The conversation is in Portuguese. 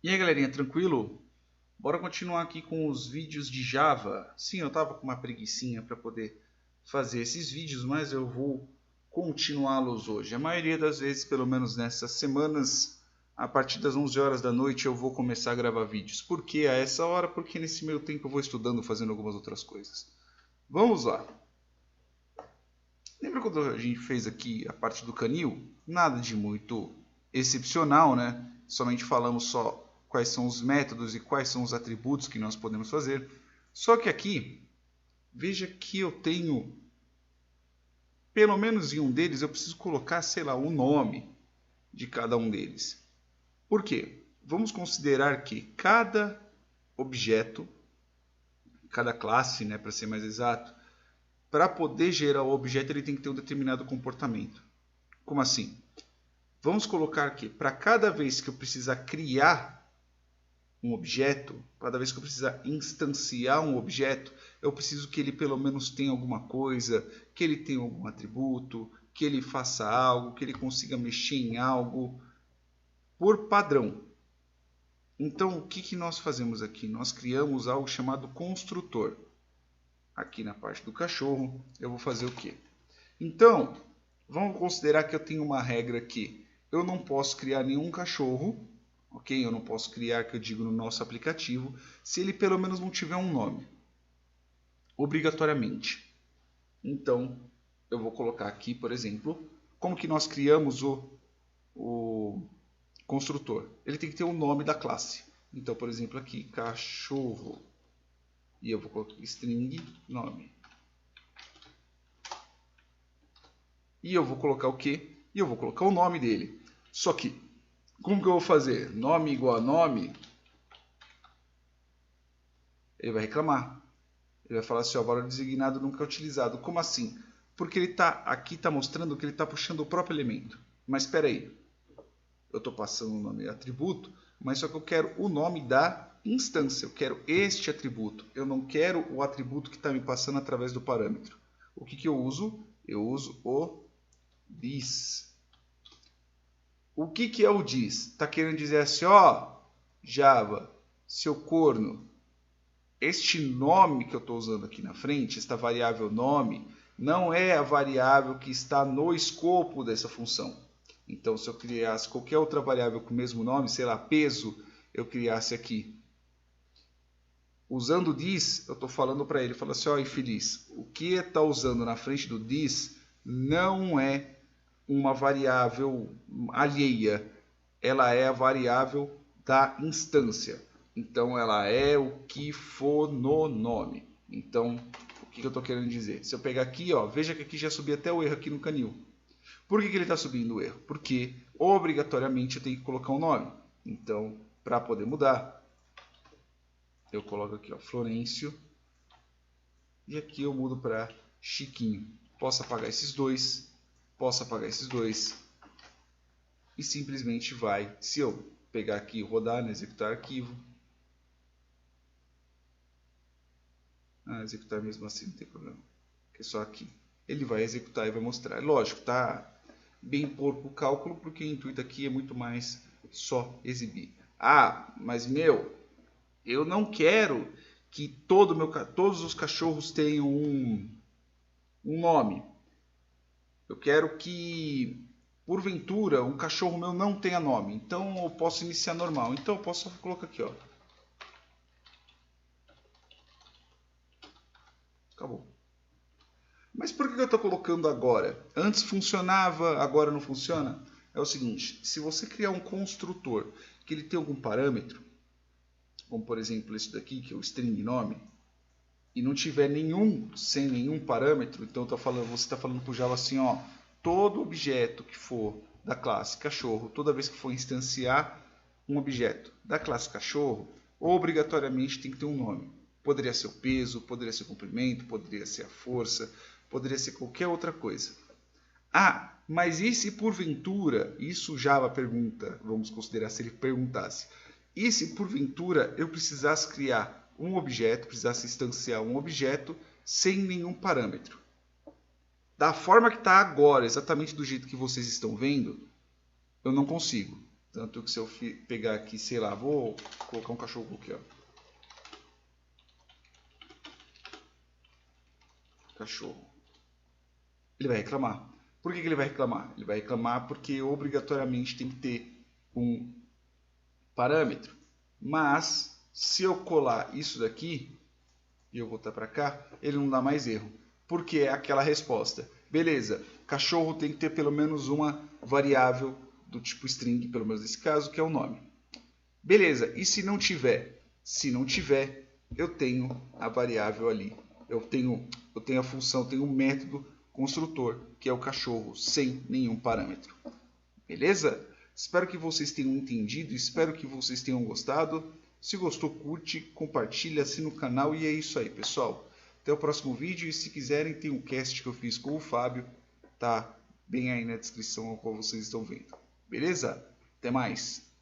E aí, galerinha, tranquilo? Bora continuar aqui com os vídeos de Java. Sim, eu tava com uma preguicinha para poder fazer esses vídeos, mas eu vou continuá-los hoje. A maioria das vezes, pelo menos nessas semanas, a partir das 11 horas da noite eu vou começar a gravar vídeos. Por que a essa hora? Porque nesse meio tempo eu vou estudando, fazendo algumas outras coisas. Vamos lá. Lembra quando a gente fez aqui a parte do canil? Nada de muito excepcional, né? Somente falamos só quais são os métodos e quais são os atributos que nós podemos fazer. Só que aqui, veja que eu tenho, pelo menos em um deles, eu preciso colocar, sei lá, o nome de cada um deles. Por quê? Vamos considerar que cada objeto, cada classe, né, para ser mais exato, para poder gerar o objeto ele tem que ter um determinado comportamento. Como assim? Vamos colocar que para cada vez que eu precisar criar um objeto, cada vez que eu precisar instanciar um objeto, eu preciso que ele pelo menos tenha alguma coisa, que ele tenha algum atributo, que ele faça algo, que ele consiga mexer em algo, por padrão. Então, o que nós fazemos aqui? Nós criamos algo chamado construtor. Aqui na parte do cachorro, eu vou fazer o quê? Então, vamos considerar que eu tenho uma regra aqui. Eu não posso criar nenhum cachorro, ok? Eu não posso criar, que eu digo no nosso aplicativo, se ele pelo menos não tiver um nome. Obrigatoriamente. Então, eu vou colocar aqui, por exemplo, como que nós criamos o construtor. Ele tem que ter o nome da classe. Então, por exemplo, aqui, cachorro. E eu vou colocar string nome. E eu vou colocar o quê? E eu vou colocar o nome dele. Só que, como que eu vou fazer? Nome igual a nome? Ele vai reclamar. Ele vai falar assim, ó, valor designado nunca é utilizado. Como assim? Porque ele aqui está mostrando que ele está puxando o próprio elemento. Mas espera aí. Eu estou passando o nome atributo, mas só que eu quero o nome da instância. Eu quero este atributo. Eu não quero o atributo que está me passando através do parâmetro. O que eu uso? Eu uso o this. O que é o this? Está querendo dizer assim, ó, Java, seu corno, este nome que eu estou usando aqui na frente, esta variável nome, não é a variável que está no escopo dessa função. Então, se eu criasse qualquer outra variável com o mesmo nome, sei lá, peso, eu criasse aqui. Usando this, eu estou falando para ele, falo assim, ó, infeliz, o que está usando na frente do this não é uma variável alheia, ela é a variável da instância. Então, ela é o que for no nome. Então, o que eu estou querendo dizer? Se eu pegar aqui, ó, veja que aqui já subi até o erro aqui no canil. Por que ele está subindo o erro? Porque, obrigatoriamente, eu tenho que colocar um nome. Então, para poder mudar, eu coloco aqui, ó, Florencio. E aqui eu mudo para Chiquinho. Posso apagar esses dois. Posso apagar esses dois. E simplesmente vai, se eu pegar aqui e rodar, né, executar arquivo. Executar mesmo assim, não tem problema. É só aqui. Ele vai executar e vai mostrar. Lógico, tá bem porco o cálculo, porque o intuito aqui é muito mais só exibir. Ah, mas meu, eu não quero que todos os cachorros tenham um nome. Eu quero que, porventura, um cachorro meu não tenha nome. Então eu posso iniciar normal. Então eu posso colocar aqui, ó. Acabou. Mas por que eu estou colocando agora? Antes funcionava, agora não funciona? É o seguinte, se você criar um construtor que ele tem algum parâmetro, como por exemplo esse daqui, que é o string nome, e não tiver nenhum sem nenhum parâmetro, então você está falando para o Java assim, ó, todo objeto que for da classe cachorro, toda vez que for instanciar um objeto da classe cachorro, obrigatoriamente tem que ter um nome. Poderia ser o peso, poderia ser o comprimento, poderia ser a força, poderia ser qualquer outra coisa. Ah, mas e se porventura, isso Java pergunta, vamos considerar se ele perguntasse, e se porventura eu precisasse criar um objeto, precisasse instanciar um objeto sem nenhum parâmetro? Da forma que está agora, exatamente do jeito que vocês estão vendo, eu não consigo. Tanto que se eu pegar aqui, sei lá, vou colocar um cachorro aqui, ó. Cachorro. Ele vai reclamar. Por que ele vai reclamar? Ele vai reclamar porque obrigatoriamente tem que ter um parâmetro. Mas se eu colar isso daqui e eu voltar para cá, ele não dá mais erro. Porque é aquela resposta. Beleza, cachorro tem que ter pelo menos uma variável do tipo string, pelo menos nesse caso, que é o nome. Beleza, e se não tiver? Se não tiver, eu tenho a variável ali. Eu tenho a função, tenho o método construtor, que é o cachorro, sem nenhum parâmetro. Beleza? Espero que vocês tenham entendido, espero que vocês tenham gostado. Se gostou, curte, compartilha, assina o canal e é isso aí, pessoal. Até o próximo vídeo e se quiserem, tem um cast que eu fiz com o Fábio, tá bem aí na descrição ao qual vocês estão vendo. Beleza? Até mais!